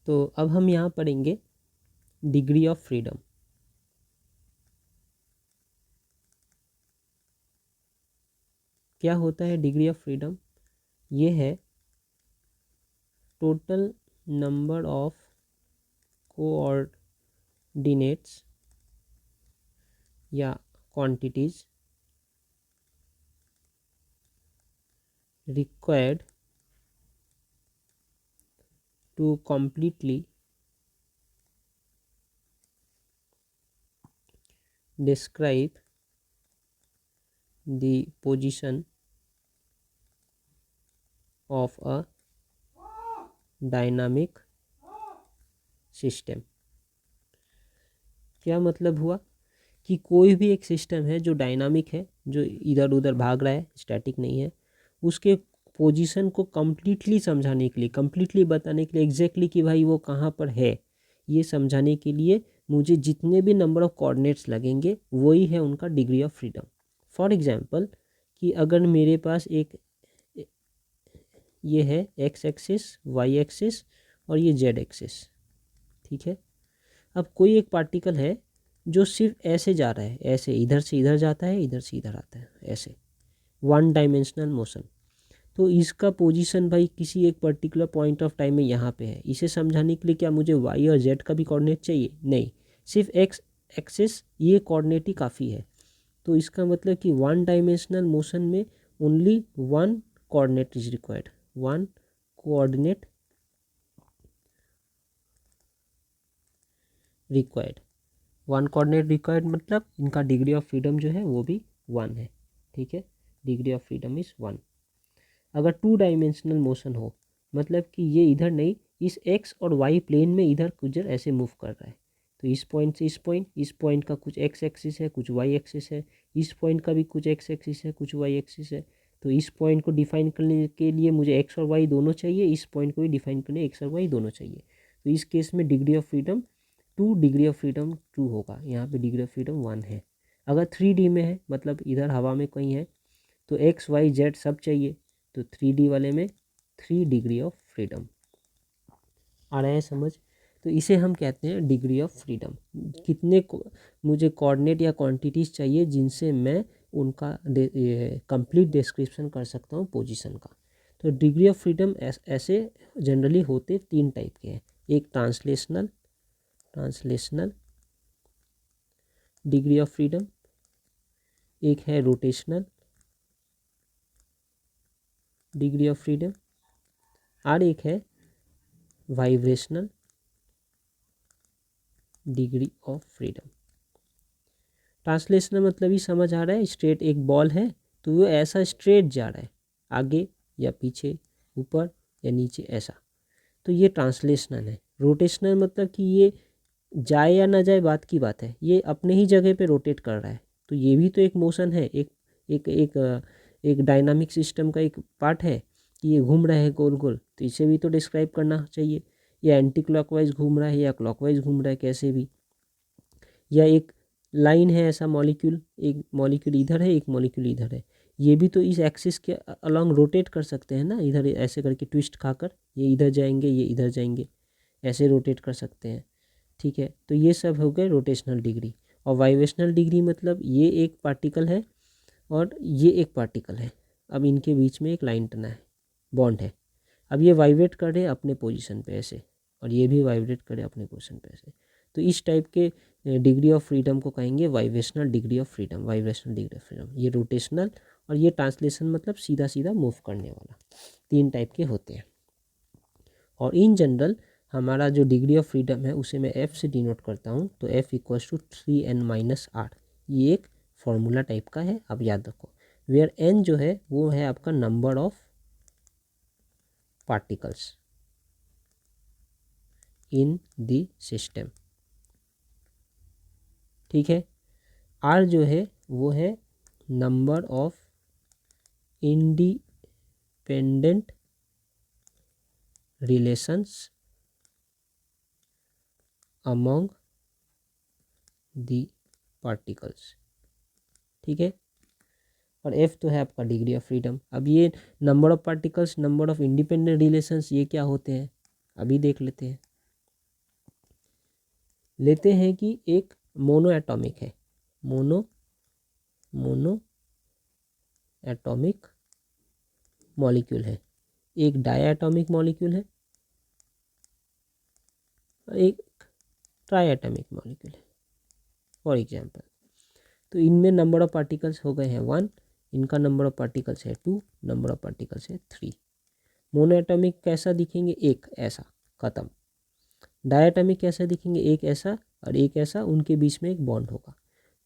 तो अब हम यहाँ पढ़ेंगे डिग्री ऑफ फ्रीडम। क्या होता है डिग्री ऑफ फ्रीडम? ये है टोटल नंबर ऑफ कोऑर्डिनेट्स या quantities required to completely describe the position of a dynamic system। क्या मतलब हुआ कि कोई भी एक सिस्टम है जो डायनामिक है, जो इधर उधर भाग रहा है, स्टैटिक नहीं है, उसके पोजीशन को कम्प्लीटली समझाने के लिए, कम्प्लीटली बताने के लिए, एग्जैक्टली कि भाई वो कहाँ पर है, ये समझाने के लिए मुझे जितने भी नंबर ऑफ कोऑर्डिनेट्स लगेंगे वही है उनका degree of freedom. For example कि अगर मेरे पास एक ये है एक्स एक्सिस, वाई एक्सिस और ये जेड एक्सिस, ठीक है। अब कोई एक पार्टिकल है जो सिर्फ ऐसे जा रहा है, ऐसे इधर से इधर जाता है, इधर से इधर आता है, ऐसे वन डायमेंशनल मोशन। तो इसका पोजीशन भाई किसी एक पर्टिकुलर पॉइंट ऑफ टाइम में यहाँ पे है। इसे समझाने के लिए क्या मुझे वाई और जेड का भी कोऑर्डिनेट चाहिए? नहीं, सिर्फ एक्स एक्सिस ये कोऑर्डिनेट ही काफ़ी है। तो इसका मतलब कि वन डायमेंशनल मोशन में only one coordinate is required, one coordinate required. One coordinate required मतलब इनका डिग्री ऑफ फ्रीडम जो है वो भी वन है, ठीक है। Degree of freedom is one. अगर टू डायमेंशनल मोशन हो, मतलब कि ये इधर नहीं, इस एक्स और वाई प्लेन में इधर कुछ ऐसे मूव कर रहा है, तो इस पॉइंट से इस पॉइंट का कुछ एक्स एक्सिस है, कुछ वाई एक्सिस है, इस पॉइंट का भी कुछ एक्स एक्सिस है, कुछ वाई एक्सिस है। तो इस पॉइंट को डिफाइन करने के लिए मुझे एक्स और वाई दोनों चाहिए, इस पॉइंट को भी डिफाइन करने एक्स और वाई दोनों चाहिए। तो इस केस में degree of freedom two, degree of freedom two होगा, यहाँ पे डिग्री ऑफ फ्रीडम वन है। अगर 3D में है, मतलब इधर हवा में कहीं है, तो एक्स वाई जेड सब चाहिए, तो 3D वाले में 3 डिग्री ऑफ फ्रीडम। आ रहा है समझ? तो इसे हम कहते हैं डिग्री ऑफ फ्रीडम। कितने मुझे कोऑर्डिनेट या क्वांटिटीज़ चाहिए जिनसे मैं उनका कंप्लीट डिस्क्रिप्शन कर सकता हूँ पोजीशन का। तो डिग्री ऑफ फ्रीडम ऐसे जनरली होते 3 टाइप के हैं। एक ट्रांसलेशनल डिग्री ऑफ फ्रीडम, एक है रोटेशनल डिग्री ऑफ फ्रीडम, और एक है vibrational degree of freedom. Translational मतलब ही समझ आ रहा है, स्ट्रेट एक बॉल है तो वो ऐसा स्ट्रेट जा रहा है, आगे या पीछे, ऊपर या नीचे, ऐसा, तो ये ट्रांसलेशनल है। रोटेशनल मतलब कि ये जाए या ना जाए बात की बात है, ये अपने ही जगह पे रोटेट कर रहा है, तो ये भी तो एक मोशन है, एक एक एक एक डायनामिक सिस्टम का एक पार्ट है कि ये घूम रहा है गोल गोल, तो इसे भी तो डिस्क्राइब करना चाहिए। या एंटी क्लॉकवाइज घूम रहा है या क्लॉकवाइज घूम रहा है, कैसे भी। या एक लाइन है ऐसा, मॉलिक्यूल, एक मॉलिक्यूल इधर है, एक मॉलिक्यूल इधर है, ये भी तो इस एक्सिस के अलॉन्ग रोटेट कर सकते हैं ना, इधर ऐसे करके ट्विस्ट खाकर ये इधर जाएंगे, ये इधर जाएंगे, ऐसे रोटेट कर सकते हैं, ठीक है। तो ये सब हो गए रोटेशनल डिग्री। और वाइब्रेशनल डिग्री मतलब ये एक पार्टिकल है और ये एक पार्टिकल है, अब इनके बीच में एक लाइन तना है, बॉन्ड है। अब ये वाइब्रेट करे अपने पोजीशन पे ऐसे, और ये भी वाइब्रेट करे अपने पोजीशन पे ऐसे। तो इस टाइप के डिग्री ऑफ फ्रीडम को कहेंगे vibrational degree of freedom, vibrational degree of freedom. ये रोटेशनल और ये ट्रांसलेशन मतलब सीधा सीधा मूव करने वाला, 3 टाइप के होते हैं। और इन जनरल हमारा जो डिग्री ऑफ फ्रीडम है उसे मैं एफ से डिनोट करता हूँ, तो एफ इक्वल्स टू 3n-r। ये एक फॉर्मूला टाइप का है, आप याद रखो। वेयर n जो है वो है आपका number of particles in the system, ठीक है। आर जो है वो है number of independent relations among the particles, ठीक है। और एफ तो है आपका डिग्री ऑफ फ्रीडम। अब ये number of particles, number of independent relations, ये क्या होते हैं अभी देख लेते हैं। लेते हैं कि एक मोनो एटॉमिक है, मोनो एटॉमिक मॉलिक्यूल है, एक डायटॉमिक मॉलिक्यूल है और एक ट्राइएटॉमिक मॉलिक्यूल है फॉर एग्जांपल। तो इनमें नंबर ऑफ पार्टिकल्स हो गए हैं 1, इनका नंबर ऑफ पार्टिकल्स है 2, नंबर ऑफ पार्टिकल्स है 3। मोनो एटॉमिक कैसा दिखेंगे, एक ऐसा, ख़त्म। डायटॉमिक कैसा दिखेंगे, एक ऐसा और एक ऐसा, उनके बीच में एक बॉन्ड होगा।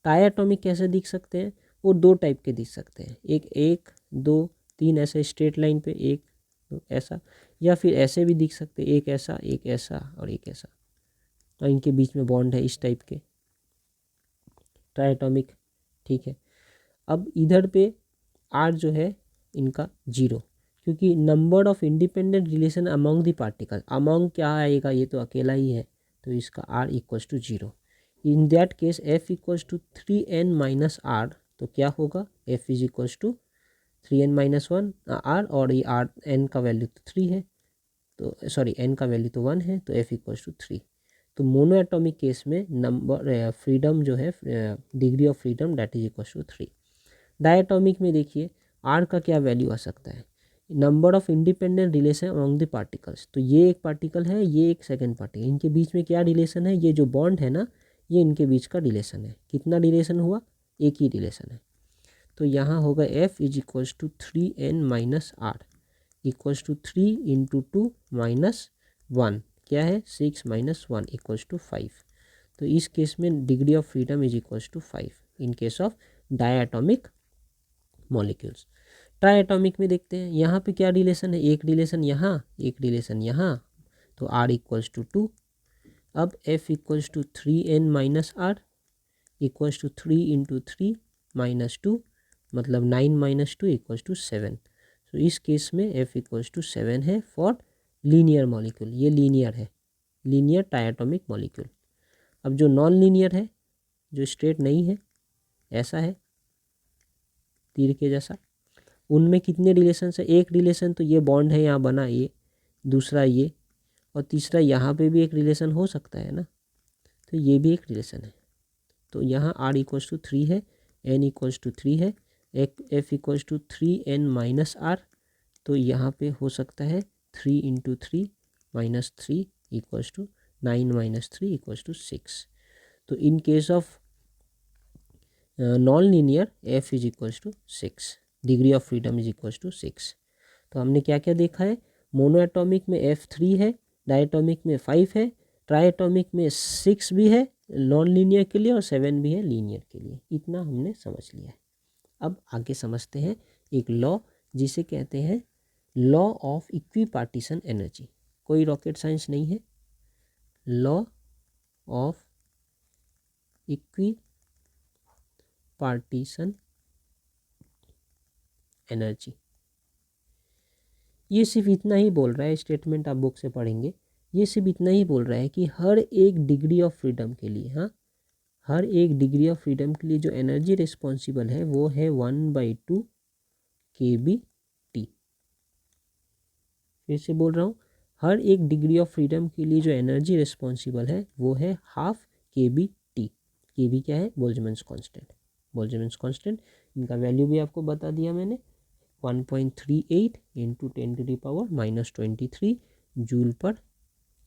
ट्राइएटॉमिक कैसे दिख सकते हैं, वो दो टाइप के दिख सकते हैं, एक एक दो तीन ऐसे स्ट्रेट लाइन पे, एक दो ऐसा, या फिर ऐसे भी दिख सकते हैं, एक ऐसा और एक ऐसा, और इनके बीच में बॉन्ड है इस टाइप के, ट्राइएटॉमिक। ठीक है, अब इधर पे आर जो है इनका 0, क्योंकि number of independent relation among the particle, among क्या आएगा, ये तो अकेला ही है, तो इसका R equals to 0। In that case F equals to 3n minus R, तो क्या होगा, F is equals to 3n-1 R, और ये आर एन का वैल्यू तो 3 है, तो सॉरी एन का वैल्यू तो 1 है, तो एफ इक्वल्स टू 3। तो मोनो एटॉमिक केस में नंबर फ्रीडम जो है, degree of freedom that is equals to 3। Diatomic में देखिए आर का क्या वैल्यू आ सकता है, number of independent relation among the particles, तो ये एक पार्टिकल है, ये एक सेकेंड पार्टिकल, इनके बीच में क्या रिलेशन है, ये जो बॉन्ड है ना, ये इनके बीच का रिलेशन है। कितना रिलेशन हुआ, एक ही रिलेशन है। तो यहाँ होगा F is equals to 3n minus R equals to 3 into 2 minus 1, क्या है 6 माइनस 1 इक्वल्स टू 5। तो इस केस में degree of freedom is equals to 5 in case of diatomic molecules. Triatomic में देखते हैं, यहाँ पे क्या रिलेशन है, एक रिलेशन यहाँ, एक रिलेशन यहाँ, तो आर इक्वल्स टू 2। अब F equals to 3n minus R equals to 3 into 3 minus 2, मतलब 9 माइनस 2 इक्वल्स टू 7। तो इस केस में एफ इक्वल्स टू 7 है फॉर लीनियर मॉलिक्यूल, ये लीनियर है, लीनियर ट्राइएटॉमिक मॉलिक्यूल। अब जो नॉन लीनियर है, जो स्ट्रेट नहीं है, ऐसा है तीर के जैसा, उनमें कितने रिलेशन है, एक रिलेशन तो ये बॉन्ड है यहाँ बना, ये दूसरा ये, और तीसरा यहाँ पे भी एक रिलेशन हो सकता है ना, तो ये भी एक रिलेशन है। तो यहाँ आर इक्वल्स टू 3 है, एन इक्वल्स टू 3 है, F equals to 3n minus R, तो यहाँ पे हो सकता है 3 into 3 minus 3 equals to 9 minus 3 equals to 6। तो in case of non linear F is equals to 6, degree of freedom is equals to 6। तो हमने क्या क्या देखा है, मोनो एटॉमिक में एफ 3 है, डायटॉमिक में 5 है, ट्राइएटॉमिक में 6 भी है नॉन लीनियर के लिए और 7 भी है लीनियर के लिए। इतना हमने समझ लिया है। अब आगे समझते हैं एक लॉ जिसे कहते हैं लॉ ऑफ इक्विपार्टीशन एनर्जी। कोई रॉकेट साइंस नहीं है, लॉ ऑफ इक्विपार्टीशन एनर्जी। ये सिर्फ इतना ही बोल रहा है, स्टेटमेंट आप बुक से पढ़ेंगे, ये सिर्फ इतना ही बोल रहा है कि हर एक डिग्री ऑफ फ्रीडम के लिए, हाँ, हर एक डिग्री ऑफ फ्रीडम के लिए जो एनर्जी रिस्पॉन्सिबल है वो है 1/2 kBT। फिर से बोल रहा हूँ, हर एक डिग्री ऑफ फ्रीडम के लिए जो एनर्जी रिस्पॉन्सिबल है वो है 1/2 kBT। kB क्या है, बोल्ट्जमैन कांस्टेंट, बोल्ट्जमैन कांस्टेंट, इनका वैल्यू भी आपको बता दिया मैंने, 1.38 इंटू 10⁻⁻23 जूल पर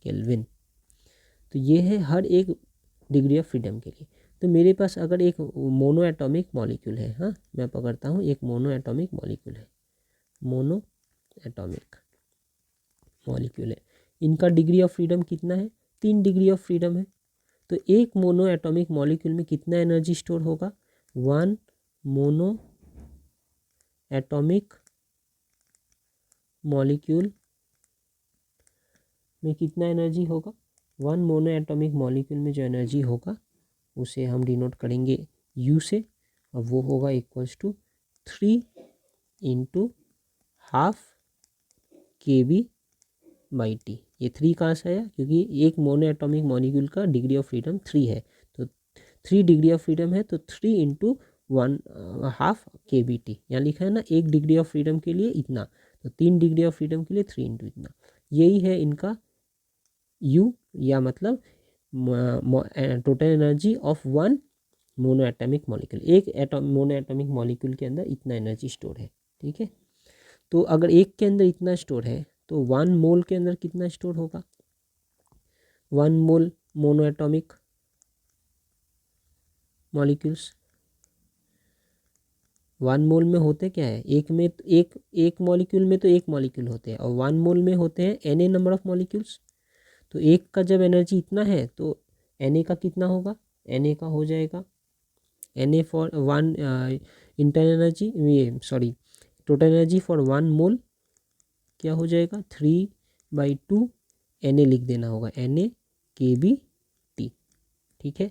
केल्विन। तो ये है हर एक डिग्री ऑफ फ्रीडम के लिए। तो मेरे पास अगर एक मोनो एटॉमिक मॉलिक्यूल है, हाँ मैं पकड़ता हूँ, एक मोनो एटॉमिक मॉलिक्यूल है, मोनो एटॉमिक मॉलिक्यूल है, इनका डिग्री ऑफ फ्रीडम कितना है, 3 डिग्री ऑफ फ्रीडम है। तो एक मोनो एटॉमिक मॉलिक्यूल में कितना एनर्जी स्टोर होगा, 1 मोनो एटॉमिक मॉलिक्यूल में कितना एनर्जी होगा, 1 मोनो एटॉमिक मॉलिक्यूल में जो एनर्जी होगा उसे हम डिनोट करेंगे U से, और वो होगा इक्वल्स टू 3 इंटू 1/2 kB/T। ये 3 कहाँ से आया, क्योंकि एक मोनो एटॉमिक मॉलिक्यूल का डिग्री ऑफ फ्रीडम 3 है, तो 3 डिग्री ऑफ फ्रीडम है, तो 3 इंटू 1/2 kBT, यहाँ लिखा है ना, एक डिग्री ऑफ फ्रीडम के लिए इतना, तो 3 डिग्री ऑफ फ्रीडम के लिए 3 इंटू इतना, यही है इनका U, या मतलब total energy of one mono atomic molecule. एक मोनो एटॉमिक मॉलिक्यूल के अंदर इतना एनर्जी स्टोर है, ठीक है। तो अगर एक के अंदर इतना स्टोर है तो 1 मोल के अंदर कितना स्टोर होगा? 1 मोल मोनो एटॉमिक मॉलिक्यूल्स, 1 मोल में होते क्या है, एक में एक मॉलिक्यूल में तो एक मॉलिक्यूल होते हैं, और 1 मोल में होते हैं एन नंबर ऑफ मॉलिक्यूल्स। तो एक का जब एनर्जी इतना है तो एन का कितना होगा? एन का हो जाएगा N for one internal energy, ये sorry total energy for 1 mole क्या हो जाएगा? 3/2 एन लिख देना होगा, NaKBT, ठीक है।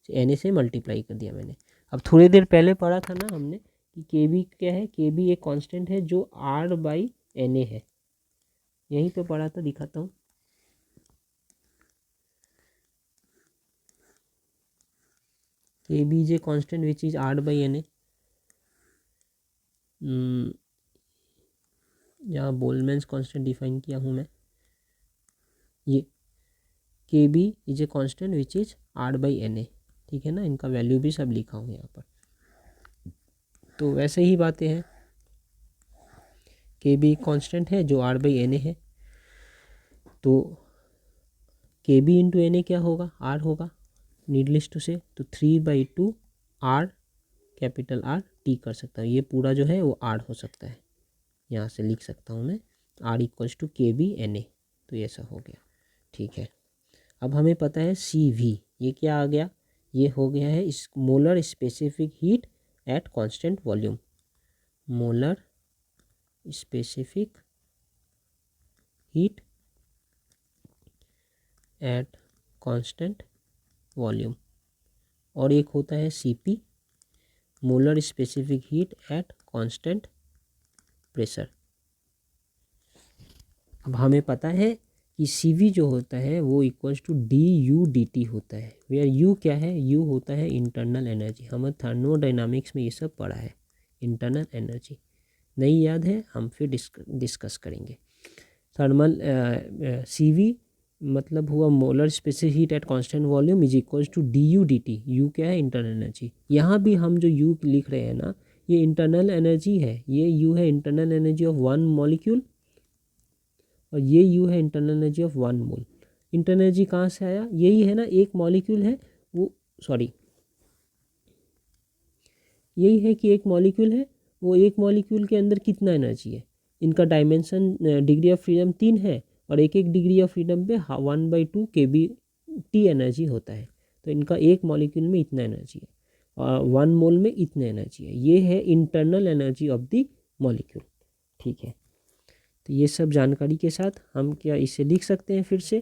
एन से मल्टीप्लाई कर दिया मैंने। अब थोड़ी देर पहले पढ़ा था ना हमने कि KB क्या है? KB एक कांस्टेंट है जो R/Na है, यही तो पढ़ा था, दिखाता हूँ। KB is a constant which is R/Na। यहाँ बोलमैन्स कांस्टेंट डिफाइन किया हूँ मैं, ये KB is a constant which is R/Na, ठीक है ना। इनका वैल्यू भी सब लिखा हूँ यहाँ पर। तो वैसे ही बातें हैं, KB कांस्टेंट है जो R/Na है, तो KB इंटू Na क्या होगा? R होगा, नीडलेस टू से। तो 3/2 R, कैपिटल R T कर सकता हूँ, ये पूरा जो है वो R हो सकता है, यहाँ से लिख सकता हूँ मैं R इक्वल्स टू KB/Na। तो ये ऐसा हो गया, ठीक है। अब हमें पता है CV, ये क्या आ गया? ये हो गया है इस molar specific heat at constant volume. Molar specific heat at constant volume. और एक होता है CP, molar specific heat at constant pressure. अब हमें पता है कि CV जो होता है वो इक्वल्स टू DU/dt होता है, वेयर U क्या है? U होता है इंटरनल एनर्जी। हमें थर्मोडाइनामिक्स में ये सब पढ़ा है, इंटरनल एनर्जी। नहीं याद है हम फिर डिस्कस करेंगे। थर्मल CV मतलब हुआ molar specific heat at constant volume is equals to DU/dt। U क्या है? Internal energy. यहाँ भी हम जो U लिख रहे हैं ना, ये इंटरनल एनर्जी है, ये U है इंटरनल एनर्जी ऑफ 1 मॉलिक्यूल, और ये U है internal energy of 1 mole. Internal energy कहाँ से आया? यही है ना, एक मॉलिक्यूल है वो, सॉरी यही है कि एक मॉलिक्यूल है, वो एक मॉलिक्यूल के अंदर कितना एनर्जी है। इनका डायमेंशन डिग्री ऑफ फ्रीडम 3 है, और एक एक डिग्री ऑफ फ्रीडम पे 1/2 KBT एनर्जी होता है। तो इनका एक मॉलिक्यूल में इतना एनर्जी है, और 1 मोल में इतने एनर्जी है। ये है internal energy of the molecule, ठीक है। तो ये सब जानकारी के साथ हम क्या इसे लिख सकते हैं फिर से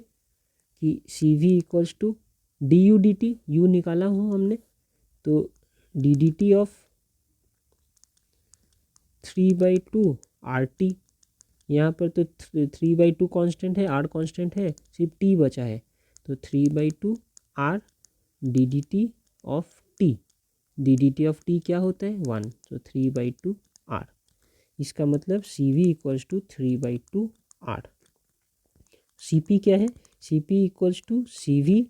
कि CV equals to DU/dt, U निकाला हूँ हमने, तो DDT ऑफ 3/2 RT। यहाँ पर तो 3/2 कांस्टेंट है, R कांस्टेंट है, सिर्फ T बचा है, तो 3/2 R DDT of T। DDT of T क्या होता है? 1, तो 3/2 R। इसका मतलब CV equals to 3/2 R। CP क्या है? CP equals to CV,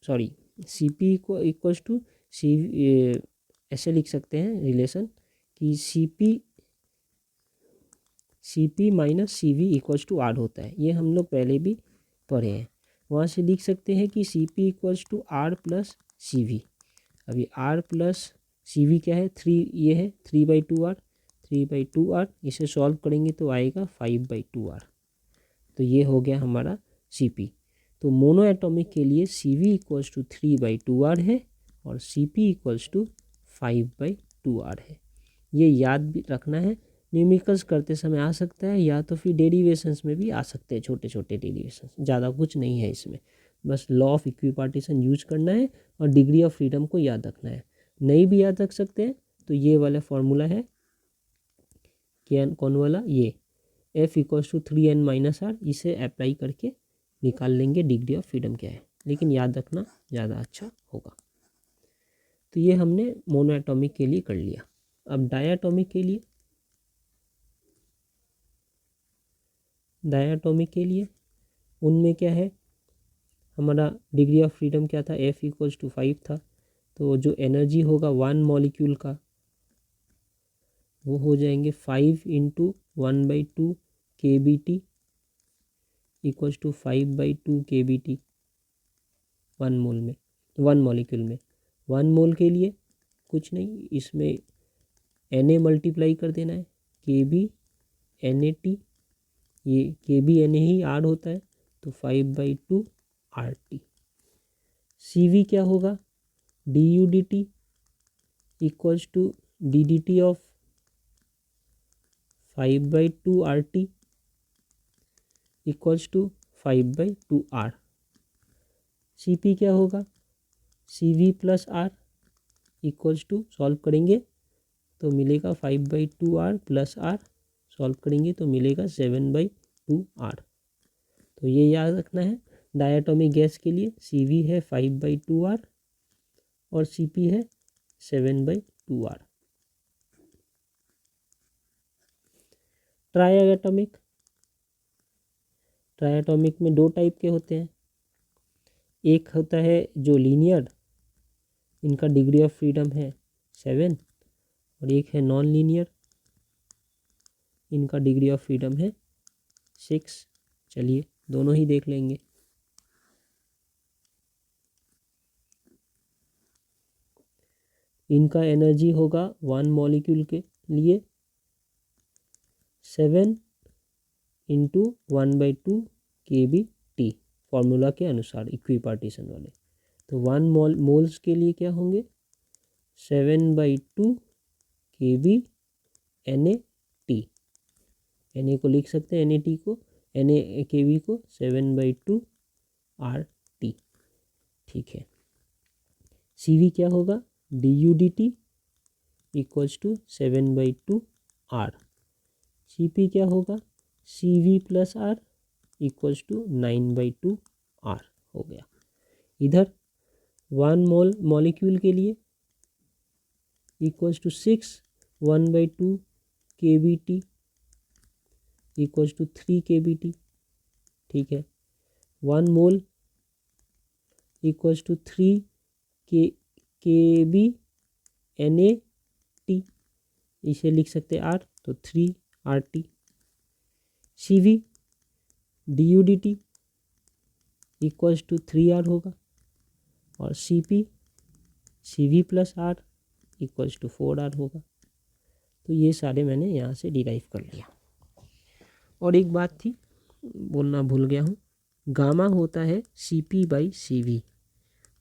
sorry CP equals to CV, ऐसे लिख सकते हैं रिलेशन कि CP minus CV equals to R होता है। ये हम लोग पहले भी पढ़े हैं। वहाँ से लिख सकते हैं कि CP equals to R plus CV। अभी R प्लस CV क्या है? 3, ये है 3/2 R, 3/2 R। इसे सॉल्व करेंगे तो आएगा 5/2 R। तो ये हो गया हमारा CP। तो मोनो एटॉमिक के लिए CV इक्वल्स टू 3/2 R है, और CP इक्वल्स टू 5/2 R है। ये याद भी रखना है, न्यूमेरिकल्स करते समय आ सकता है, या तो फिर डेरिवेशंस में भी आ सकते हैं, छोटे छोटे डेरिवेशंस, ज़्यादा कुछ नहीं है इसमें। बस लॉ ऑफ इक्विपार्टीशन यूज करना है और डिग्री ऑफ फ्रीडम को याद रखना है। नहीं भी याद रख सकते हैं तो ये वाला फॉर्मूला है, क्या कौन वाला? ये F इक्वल्स टू 3n-r, इसे अप्लाई करके निकाल लेंगे डिग्री ऑफ फ्रीडम क्या है, लेकिन याद रखना ज़्यादा अच्छा होगा। तो ये हमने मोनो एटॉमिक के लिए कर लिया। अब डायटॉमिक के लिए, डायटॉमिक के लिए उनमें क्या है? हमारा डिग्री ऑफ फ्रीडम क्या था, F इक्वल्स टू 5 था। तो जो एनर्जी होगा वन मॉलिक्यूल का वो हो जाएंगे 5 into 1/2 KBT equals to 5/2 KBT 1 mole में, 1 मॉलिक्यूल में। 1 मोल के लिए कुछ नहीं, इसमें Na मल्टीप्लाई कर देना है, KB NaT, ये KB Na ही R होता है, तो 5/2 RT। CV क्या होगा, DUDT equals to DDT of 5/2 RT equals to 5/2 R। CP क्या होगा, CV plus R equals to, solve करेंगे तो मिलेगा 5/2 R प्लस R, सॉल्व करेंगे तो मिलेगा 7/2 R। तो ये याद रखना है, डायटोमिक गैस के लिए CV है 5/2 R और CP है 7/2 R। ट्राइएटॉमिक, ट्राइएटॉमिक में दो टाइप के होते हैं, एक होता है जो लीनियर, इनका डिग्री ऑफ फ्रीडम है 7, और एक है नॉन लीनियर, इनका डिग्री ऑफ फ्रीडम है 6। चलिए दोनों ही देख लेंगे। इनका एनर्जी होगा 1 मॉलिक्यूल के लिए 7 इंटू 1/2 KBT, फॉर्मूला के अनुसार इक्विपार्टीशन वाले। तो 1 मोल्स के लिए क्या होंगे, 7/2 KB NaT, Na को लिख सकते हैं, NaT को, KB को 7/2 RT। ठीक है। CV क्या होगा, DUDT equals to 7/2 R। CP क्या होगा, CV plus R equals to 9/2 R हो गया। इधर 1 मॉलिक्यूल के लिए equals to 6 1/2 KBT equals to 3 KBT। ठीक है। 1 mole equals to 3 KB NaT, इसे लिख सकते हैं R, तो 3 RT। CV DUDT equals to 3R होगा, और CP CV plus R equals to 4R होगा। तो ये सारे मैंने यहाँ से डिराइव कर लिया। और एक बात थी, बोलना भूल गया हूँ, गामा होता है CP/CV,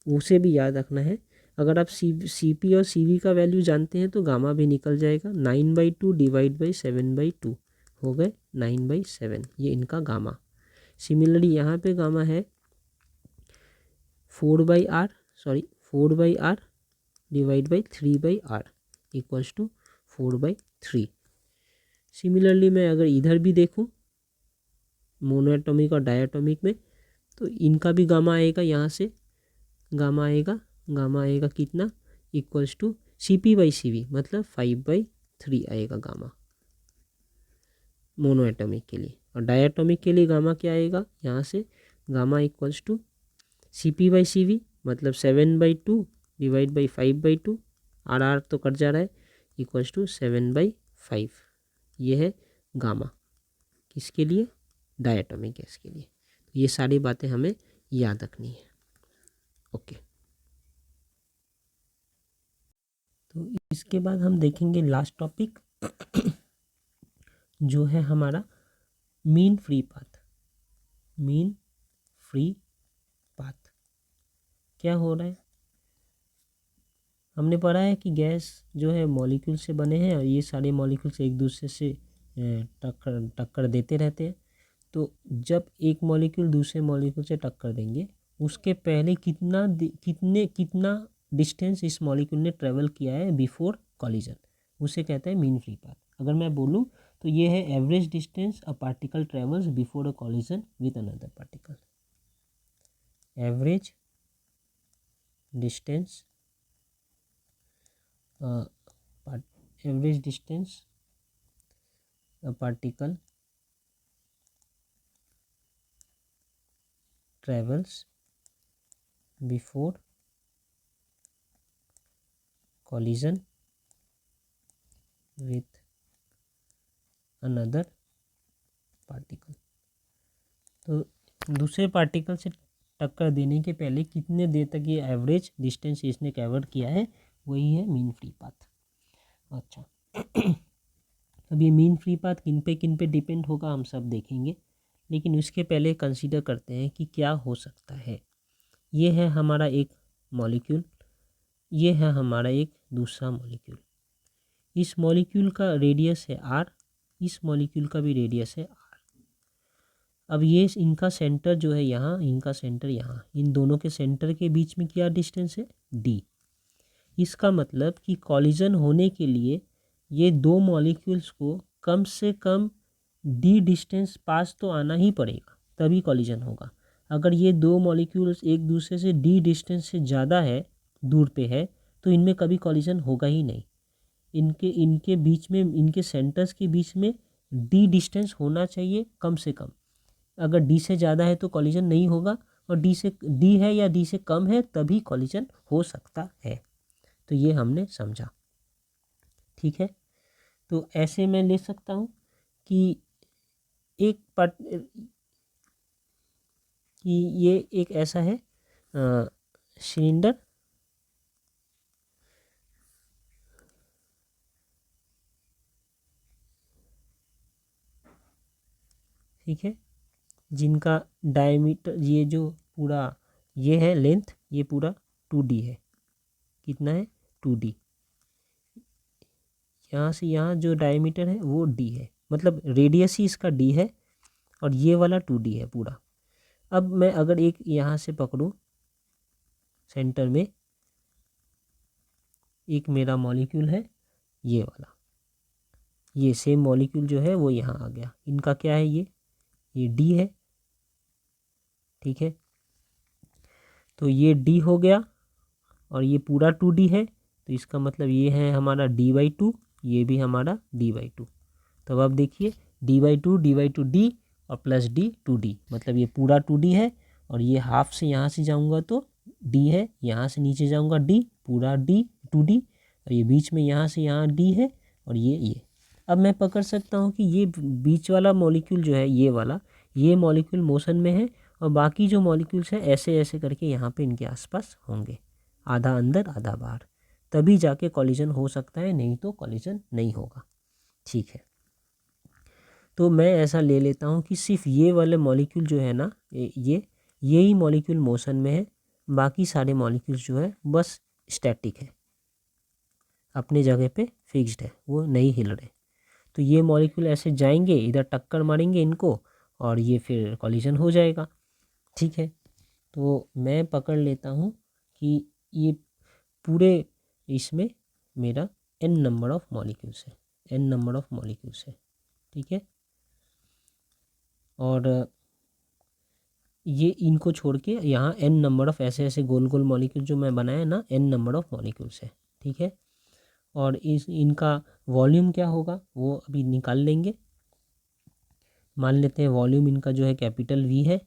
उसे भी याद रखना है। अगर आप CP और CV का वैल्यू जानते हैं तो गामा भी निकल जाएगा। 9/2 डिवाइड बाई 7/2 हो गए 9/7, ये इनका गामा। सिमिलरली यहाँ पे गामा है 4/R divide by 3/R equals to 4/3। Similarly मैं अगर इधर भी देखूँ मोनोएटॉमिक और डायटोमिक में, तो इनका भी गामा आएगा, यहाँ से गामा आएगा कितना, इक्वल्स टू CP/CV, मतलब 5/3 आएगा गामा मोनोएटॉमिक के लिए। और डायटोमिक के लिए गामा क्या आएगा, यहाँ से गामा इक्वल्स टू CP/CV, मतलब 7/2 डिवाइड बाई 5/2, R तो कट जा रहा है, इक्वल्स टू 7/5। ये है गामा, किसके लिए, डायटोमिक गैस के लिए। तो ये सारी बातें हमें याद रखनी है। ओके। तो इसके बाद हम देखेंगे लास्ट टॉपिक जो है हमारा mean free path. Mean free path क्या हो रहा है, हमने पढ़ा है कि गैस जो है मॉलिक्यूल से बने हैं, और ये सारे मॉलिक्यूल्स एक दूसरे से टक्कर देते रहते हैं। तो जब एक मॉलिक्यूल दूसरे मॉलिक्यूल से टक्कर देंगे, उसके पहले कितना डिस्टेंस इस मॉलिक्यूल ने ट्रेवल किया है बिफोर कॉलिजन, उसे कहते हैं मीन फ्री पाथ। अगर मैं बोलूँ तो ये है average distance a particle travels before a collision with another particle. Average distance a particle travels before collision with another particle. तो दूसरे पार्टिकल से टक्कर देने के पहले कितने देर तक ये एवरेज डिस्टेंस इसने कवर किया है, वही है मीन फ्री पाथ। अच्छा अब ये मीन फ्री पाथ किन पे डिपेंड होगा हम सब देखेंगे, लेकिन उसके पहले कंसीडर करते हैं कि क्या हो सकता है। ये है हमारा एक मॉलिक्यूल, ये है हमारा एक दूसरा मॉलिक्यूल। इस मॉलिक्यूल का रेडियस है r, इस मॉलिक्यूल का भी रेडियस है r। अब ये इनका सेंटर जो है यहाँ, इनका सेंटर यहाँ, इन दोनों के सेंटर के बीच में क्या डिस्टेंस है d। इसका मतलब कि कॉलिजन होने के लिए ये दो मॉलिक्यूल्स को कम से कम d डिस्टेंस पास तो आना ही पड़ेगा, तभी कॉलिजन होगा। अगर ये दो मॉलिक्यूल्स एक दूसरे से d डिस्टेंस से ज़्यादा है, दूर पे है, तो इनमें कभी कॉलिजन होगा ही नहीं। इनके बीच में, इनके सेंटर्स के बीच में d डिस्टेंस होना चाहिए कम से कम। अगर d से ज़्यादा है तो कॉलिजन नहीं होगा, और d है या d से कम है तभी कॉलिजन हो सकता है। तो ये हमने समझा, ठीक है। तो ऐसे मैं ले सकता हूँ कि ये एक ऐसा है सिलेंडर, ठीक है, जिनका डायमीटर, ये जो पूरा ये है लेंथ, ये पूरा 2d है। कितना है 2d। यहाँ से यहाँ जो डायमीटर है वो d है, मतलब रेडियस ही इसका d है, और ये वाला 2d है पूरा। अब मैं अगर एक यहाँ से पकड़ूँ, सेंटर में एक मेरा मॉलिक्यूल है ये वाला, ये सेम मॉलिक्यूल जो है वो यहाँ आ गया। इनका क्या है, ये d है, ठीक है। तो ये d हो गया, और ये पूरा 2d है, तो इसका मतलब ये है हमारा d/2, ये भी हमारा d/2। तो अब देखिए d/2 d/2 d और प्लस d 2d, मतलब ये पूरा 2d है, और ये हाफ से यहाँ से जाऊँगा तो d है, यहाँ से नीचे जाऊँगा d, पूरा d 2d, और ये बीच में यहाँ से यहाँ d है, और ये। अब मैं पकड़ सकता हूँ कि ये बीच वाला मॉलिक्यूल जो है ये वाला, ये मॉलिक्यूल मोशन में है, और बाकी जो मॉलिक्यूल्स हैं ऐसे ऐसे करके यहाँ पे इनके आसपास होंगे, आधा अंदर आधा बाहर, तभी जाके कॉलिजन हो सकता है, नहीं तो कॉलिजन नहीं होगा, ठीक है। तो मैं ऐसा ले लेता हूँ कि सिर्फ ये वाले मॉलिक्यूल जो है ना, यही मॉलिक्यूल मोशन में है, बाकी सारे मॉलिक्यूल्स जो है बस स्टैटिक है, अपने जगह पे फिक्स्ड है, वो नहीं हिल रहे। तो ये मॉलिक्यूल ऐसे जाएंगे, इधर टक्कर मारेंगे इनको, और ये फिर कॉलिजन हो जाएगा, ठीक है। तो मैं पकड़ लेता हूँ कि ये पूरे इसमें मेरा n नंबर ऑफ मॉलिक्यूल्स है, n नंबर ऑफ मॉलिक्यूल्स है, ठीक है। और ये इनको छोड़ के यहाँ n नंबर ऑफ ऐसे ऐसे गोल गोल मॉलिक्यूल जो मैं बनाया ना, n नंबर ऑफ मॉलिक्यूल्स है, ठीक है। और इनका वॉल्यूम क्या होगा वो अभी निकाल लेंगे। मान लेते हैं वॉल्यूम इनका जो है कैपिटल V है,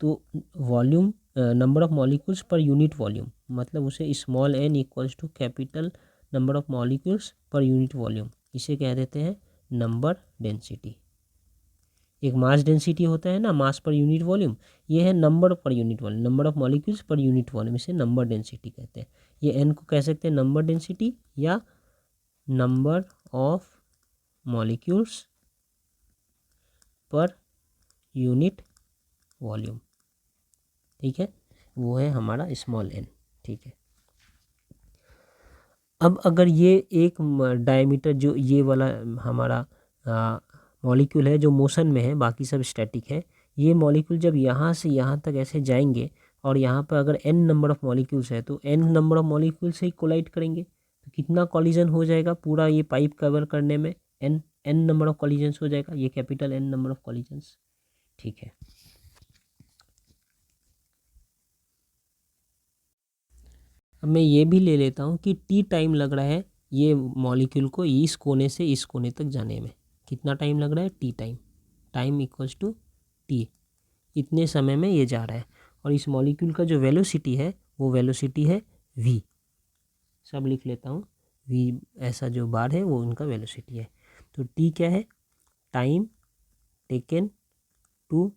तो volume number of molecules per unit volume, मतलब उसे small n equals to capital number of molecules per unit volume, इसे कह देते हैं नंबर डेंसिटी। एक मास डेंसिटी होता है ना, मास पर यूनिट वॉल्यूम, ये है नंबर पर unit volume, number of molecules per unit volume, इसे नंबर डेंसिटी कहते हैं। ये n को कह सकते हैं नंबर डेंसिटी या number of molecules per unit volume, ठीक है, वो है हमारा स्मॉल n, ठीक है। अब अगर ये एक डायमीटर जो ये वाला हमारा मॉलिक्यूल है जो मोशन में है, बाकी सब स्टैटिक है, ये मॉलिक्यूल जब यहाँ से यहाँ तक ऐसे जाएंगे, और यहाँ पर अगर n नंबर ऑफ मॉलिक्यूल्स है, तो n नंबर ऑफ मॉलिक्यूल से ही कोलाइड करेंगे, तो कितना कॉलिजन हो जाएगा पूरा ये पाइप कवर करने में, n नंबर ऑफ कॉलिजन्स हो जाएगा, ये capital n number of collisions, ठीक है। अब मैं ये भी ले लेता हूँ कि t टाइम लग रहा है ये मॉलिक्यूल को इस कोने से इस कोने तक जाने में, कितना टाइम लग रहा है t time, time equals to t, इतने समय में ये जा रहा है। और इस मॉलिक्यूल का जो वेलोसिटी है वो वेलोसिटी है v। सब लिख लेता हूँ, v ऐसा जो बार है वो उनका वेलोसिटी है। तो t क्या है, time taken to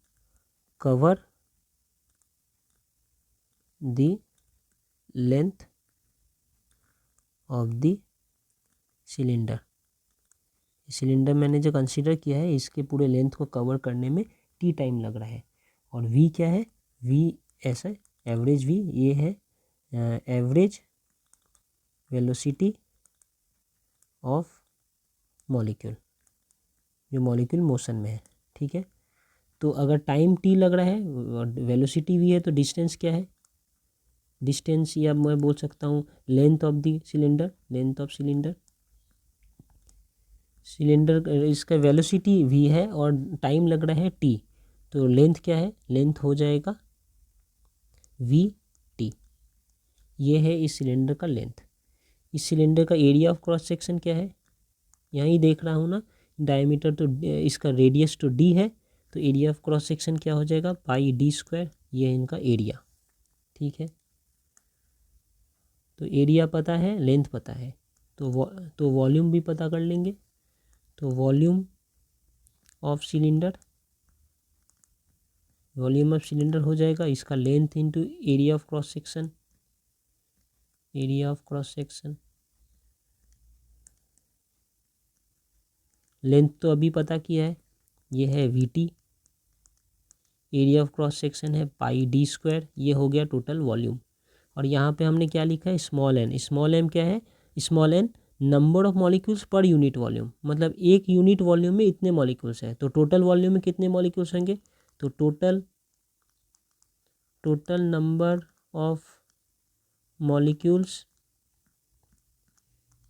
cover the length of the cylinder. Cylinder मैंने जो कंसीडर किया है इसके पूरे लेंथ को कवर करने में t टाइम लग रहा है। और v क्या है, v ऐसा एवरेज v, ये है एवरेज वेलोसिटी ऑफ मॉलिक्यूल, जो मॉलिक्यूल मोशन में है। ठीक है, तो अगर टाइम t लग रहा है और वेलोसिटी v है तो डिस्टेंस क्या है, डिस्टेंस या मैं बोल सकता हूँ length of the cylinder, length of cylinder. Cylinder इसका वेलोसिटी v है और टाइम लग रहा है t, तो लेंथ क्या है, लेंथ हो जाएगा v t। ये है इस सिलेंडर का लेंथ। इस सिलेंडर का एरिया ऑफ क्रॉस सेक्शन क्या है, यहीं देख रहा हूँ ना, डायमीटर तो इसका रेडियस तो d है, तो एरिया ऑफ क्रॉस सेक्शन क्या हो जाएगा, पाई d स्क्वायर, ये है इनका एरिया। ठीक है, तो एरिया पता है, लेंथ पता है, तो वॉल्यूम भी पता कर लेंगे। तो volume of cylinder, volume of cylinder हो जाएगा इसका length into area of cross section, area of cross section. Length तो अभी पता किया है, ये है VT, area of cross section है पाई डी स्क्वायर, ये हो गया टोटल वॉल्यूम। और यहाँ पे हमने क्या लिखा है, स्मॉल एन। स्मॉल एम क्या है, small N number of molecules per unit volume, मतलब एक यूनिट वॉल्यूम में इतने मॉलिक्यूल्स हैं, तो टोटल वॉल्यूम में कितने मॉलिक्यूल्स होंगे, तो total number of molecules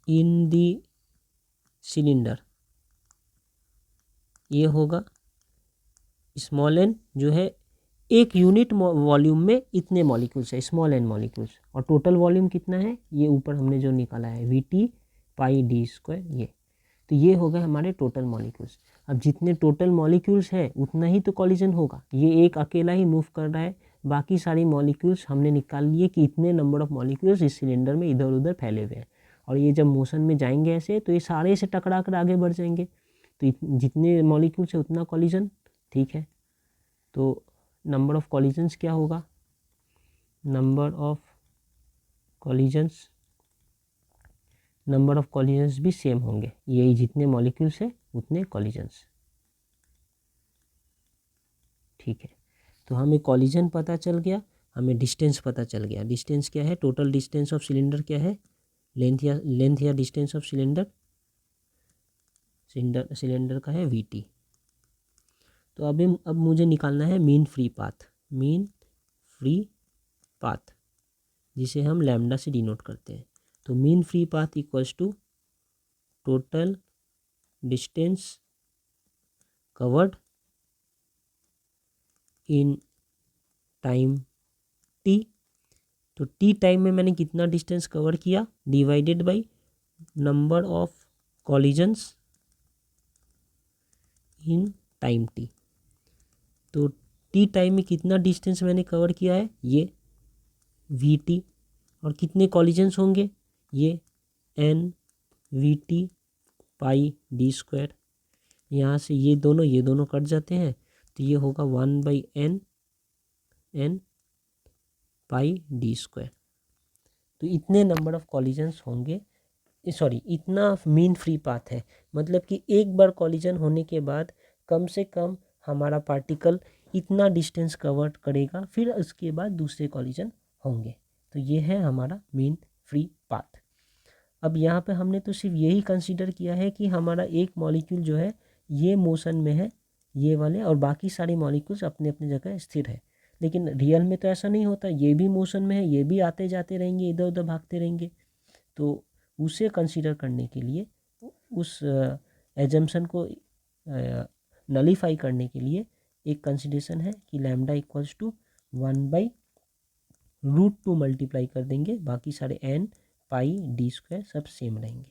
in the cylinder, ये होगा स्मॉल एन जो है एक यूनिट वॉल्यूम में इतने मॉलिक्यूल्स है, स्मॉल एन मॉलिक्यूल्स। और टोटल वॉल्यूम कितना है, ये ऊपर हमने जो निकाला है we T pi D square, ये तो ये हो गए हमारे टोटल मॉलिक्यूल्स। अब जितने टोटल मॉलिक्यूल्स है उतना ही तो कॉलिजन होगा, ये एक अकेला ही मूव कर रहा है, बाकी सारी मॉलिक्यूल्स हमने निकाल लिए कि इतने नंबर ऑफ मॉलिक्यूल्स इस सिलेंडर में इधर उधर फैले हुए हैं। और ये जब मोशन में जाएंगे ऐसे तो ये सारे से टकरा कर आगे बढ़ जाएंगे, तो जितने मॉलिक्यूल्स है उतना कॉलिजन। ठीक है, तो नंबर ऑफ कॉलिजन्स क्या होगा, number of collisions, number of collisions भी सेम होंगे, यही जितने मॉलिक्यूल्स है उतने कॉलिजन्स। ठीक है, तो हमें कॉलिजन पता चल गया, हमें डिस्टेंस पता चल गया। डिस्टेंस क्या है, टोटल डिस्टेंस ऑफ सिलेंडर क्या है, लेंथ या डिस्टेंस ऑफ सिलेंडर, सिलेंडर का है वी टी। तो अब मुझे निकालना है mean free path, mean free path जिसे हम लैम्डा से डिनोट करते हैं। तो mean free path equals to total distance covered in time T. तो टी टाइम में मैंने कितना डिस्टेंस कवर किया, divided by number of collisions in time T. तो टी टाइम में कितना डिस्टेंस मैंने कवर किया है, ये वी टी, और कितने कॉलिजन्स होंगे, ये N V T pi D square. यहाँ से ये दोनों कट जाते हैं, तो ये होगा 1/n एन पाई डी स्क्वायर। तो इतने नंबर ऑफ कॉलिजन्स होंगे, सॉरी इतना मीन फ्री पाथ है, मतलब कि एक बार कॉलिजन होने के बाद कम से कम हमारा पार्टिकल इतना डिस्टेंस कवर करेगा, फिर उसके बाद दूसरे कॉलिजन होंगे। तो ये है हमारा मीन फ्री पाथ। अब यहाँ पे हमने तो सिर्फ यही कंसीडर किया है कि हमारा एक मॉलिक्यूल जो है ये मोशन में है, ये वाले, और बाकी सारे मॉलिक्यूल्स अपने अपने जगह स्थिर है। लेकिन रियल में तो ऐसा नहीं होता, ये भी मोशन में है, ये भी आते जाते रहेंगे, इधर उधर भागते रहेंगे। तो उसे कंसीडर करने के लिए, उस एजम्पशन को नलीफाई करने के लिए एक कंसिडरेशन है कि लैम्डा इक्वल्स टू 1/√2 मल्टीप्लाई कर देंगे, बाकी सारे एन पाई डी स्क्वायर सब सेम रहेंगे।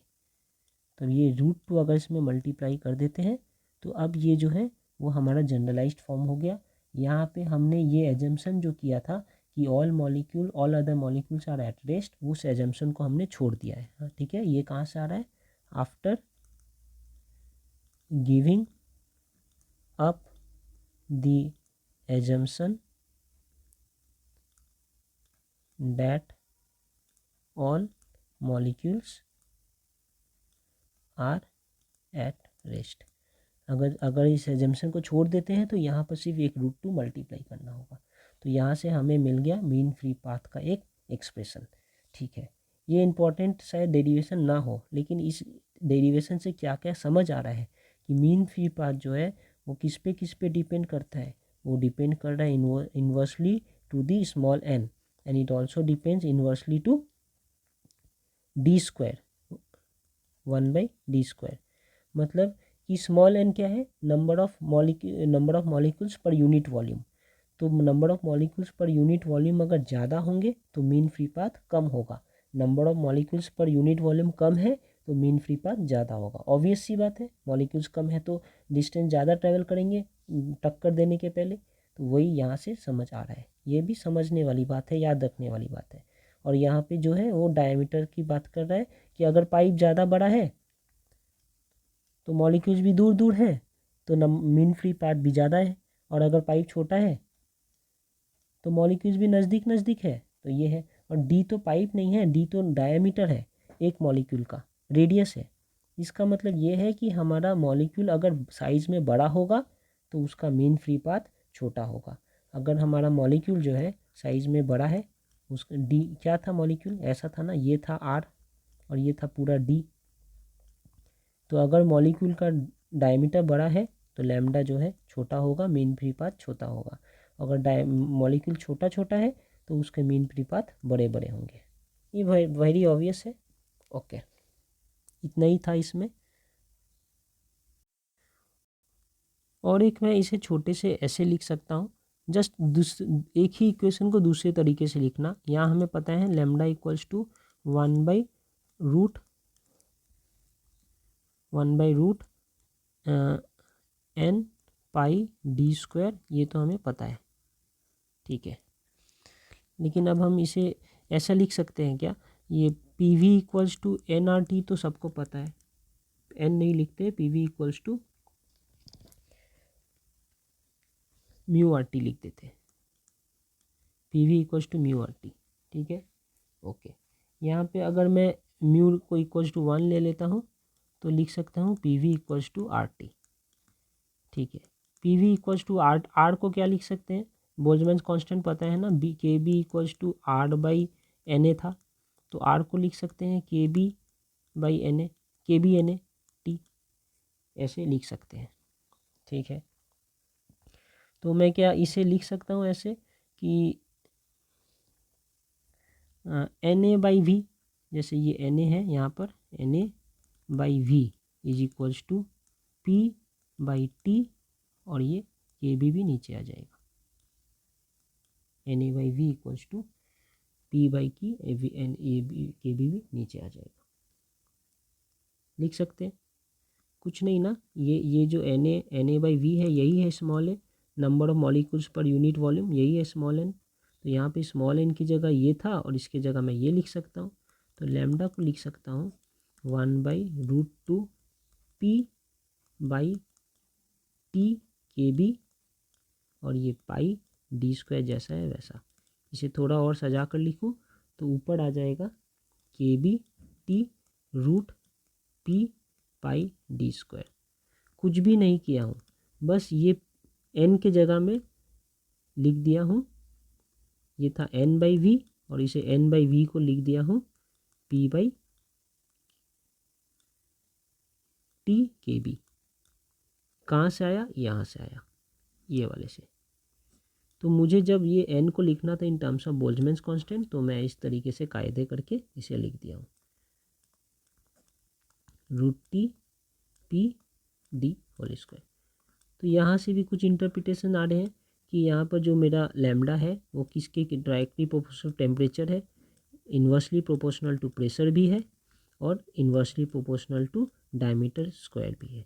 तो ये √2 अगर इसमें मल्टीप्लाई कर देते हैं तो अब ये जो है वो हमारा जनरलाइज्ड फॉर्म हो गया। यहाँ पे हमने ये एजम्पशन जो किया था कि all other molecules are at rest, उस एजम्पशन को हमने छोड़ दिया है। हाँ ठीक है, ये कहाँ से आ रहा है? After giving up the assumption that all molecules are at rest. अगर इस एजम्पशन को छोड़ देते हैं तो यहाँ पर सिर्फ एक √2 मल्टीप्लाई करना होगा। तो यहाँ से हमें मिल गया मीन फ्री पाथ का एक एक्सप्रेशन। ठीक है, ये इंपॉर्टेंट शायद डेरिवेशन ना हो, लेकिन इस डेरिवेशन से क्या क्या समझ आ रहा है कि मीन फ्री पाथ जो है वो किस पे डिपेंड करता है? वो डिपेंड कर रहा है inversely to the small n, and it also depends inversely to d², 1/d²। मतलब कि स्मॉल एन क्या है? Number of molecules per unit volume. तो number of molecules per unit volume अगर ज़्यादा होंगे तो मीन फ्री पाथ कम होगा। Number of molecules per unit volume कम है तो मीन फ्री पाथ ज़्यादा होगा। ऑब्वियस सी बात है, मॉलिक्यूल्स कम है तो डिस्टेंस ज़्यादा ट्रैवल करेंगे टक्कर देने के पहले। तो वही यहाँ से समझ आ रहा है। ये भी समझने वाली बात है, याद रखने वाली बात है। और यहाँ पे जो है वो डायमीटर की बात कर रहा है कि अगर पाइप ज़्यादा बड़ा है तो मॉलिक्यूल्स भी दूर दूर हैं तो मीन फ्री पाथ भी ज़्यादा है, और अगर पाइप छोटा है तो मॉलिक्यूल्स भी नज़दीक नज़दीक है। तो ये है। और डी तो पाइप नहीं है, डी तो डायमीटर है एक मॉलिक्यूल का, रेडियस है। इसका मतलब ये है कि हमारा मॉलिक्यूल अगर साइज़ में बड़ा होगा तो उसका मीन फ्री पाथ छोटा होगा। अगर हमारा मॉलिक्यूल जो है साइज़ में बड़ा है, उसका डी क्या था? मॉलिक्यूल ऐसा था ना, ये था आर और ये था पूरा डी। तो अगर मॉलिक्यूल का डायमीटर बड़ा है तो लैम्डा जो है छोटा होगा, मीन फ्री पाथ छोटा होगा। अगर मॉलिक्यूल छोटा छोटा है तो उसके मीन फ्री पाथ बड़े बड़े होंगे। ये वेरी ऑब्वियस है। ओके, इतना ही था इसमें। और एक मैं इसे छोटे से ऐसे लिख सकता हूँ, जस्ट एक ही इक्वेशन को दूसरे तरीके से लिखना। यहाँ हमें पता है lambda equals to 1/√n πd², ये तो हमें पता है। ठीक है, लेकिन अब हम इसे ऐसा लिख सकते हैं क्या? ये PV इक्वल्स टू nRT तो सबको पता है, n नहीं लिखते, PV इक्वल्स टू μRT लिख देते हैं। PV equals to μRT। ठीक है, ओके। यहाँ पे अगर मैं म्यू को इक्वल्स टू 1 ले लेता हूँ तो लिख सकता हूँ PV इक्वल्स टू RT। ठीक है, PV इक्वल्स टू R को क्या लिख सकते हैं? बोल्ट्जमैन कांस्टेंट पता है ना, KB इक्वल्स टू R/NA था, तो R को लिख सकते हैं KB/NA, KB/NA ऐसे लिख सकते हैं। ठीक है, तो मैं क्या इसे लिख सकता हूँ ऐसे कि NA/V, जैसे ये NA है यहाँ पर, NA/V is equals to P/T, और ये KB भी नीचे आ जाएगा। NA/V equals to P/K, KB भी नीचे आ जाएगा। लिख सकते हैं, कुछ नहीं ना। ये जो NA/V है यही है small A, number of molecules per unit volume यही है स्मॉल एन। तो यहाँ पे स्मॉल एन की जगह ये था और इसकी जगह मैं ये लिख सकता हूँ। तो लैम्डा को लिख सकता हूँ 1/√2 P/T KB, और ये πd² जैसा है वैसा। इसे थोड़ा और सजा कर लिखूँ तो ऊपर आ जाएगा KB/T√P/d²। कुछ भी नहीं किया हूँ, बस ये n के जगह में लिख दिया हूँ। ये था n/v और इसे n/v को लिख दिया हूँ P/T KB। कहाँ से आया? यहाँ से आया, ये वाले से। तो मुझे जब ये n को लिखना था in terms of Boltzmann constant, तो मैं इस तरीके से कायदे करके इसे लिख दिया हूँ √T/P/d²। तो यहाँ से भी कुछ इंटरप्रिटेशन आ रहे हैं कि यहाँ पर जो मेरा लैम्डा है वो किसके डायरेक्टली प्रोपोर्शनल टेम्परेचर है, इन्वर्सली प्रोपोर्शनल टू प्रेशर भी है, और inversely proportional to diameter square भी है।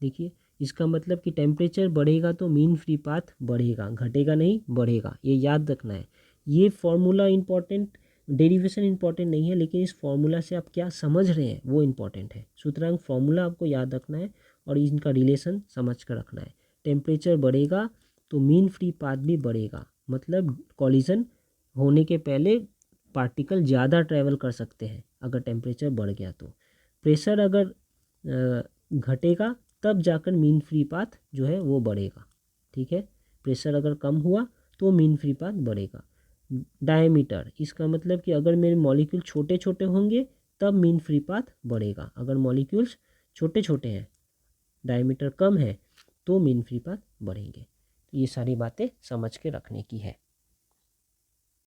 देखिए इसका मतलब कि टेम्परेचर बढ़ेगा तो मीन फ्री पाथ बढ़ेगा, घटेगा नहीं, बढ़ेगा। ये याद रखना है। ये फॉर्मूला इम्पॉर्टेंट, डेरिवेशन इम्पॉर्टेंट नहीं है, लेकिन इस फॉर्मूला से आप क्या समझ रहे हैं वो इम्पॉर्टेंट है। सूत्रांक फॉर्मूला आपको याद रखना है और इनका रिलेशन समझ कर रखना है। टेम्परेचर बढ़ेगा तो मीन फ्री पाथ भी बढ़ेगा, मतलब कॉलिजन होने के पहले पार्टिकल ज़्यादा ट्रैवल कर सकते हैं अगर टेम्परेचर बढ़ गया तो। प्रेशर अगर घटेगा तब जाकर मीन फ्री पाथ जो है वो बढ़ेगा, ठीक है। प्रेशर अगर कम हुआ तो मीन फ्री पाथ बढ़ेगा। डायमीटर, इसका मतलब कि अगर मेरे मॉलिक्यूल छोटे छोटे होंगे तब मीन फ्री पाथ बढ़ेगा, अगर मॉलिक्यूल्स छोटे छोटे हैं, डायमीटर कम है, तो मीन फ्री पाथ बढ़ेंगे। तो ये सारी बातें समझ के रखने की है।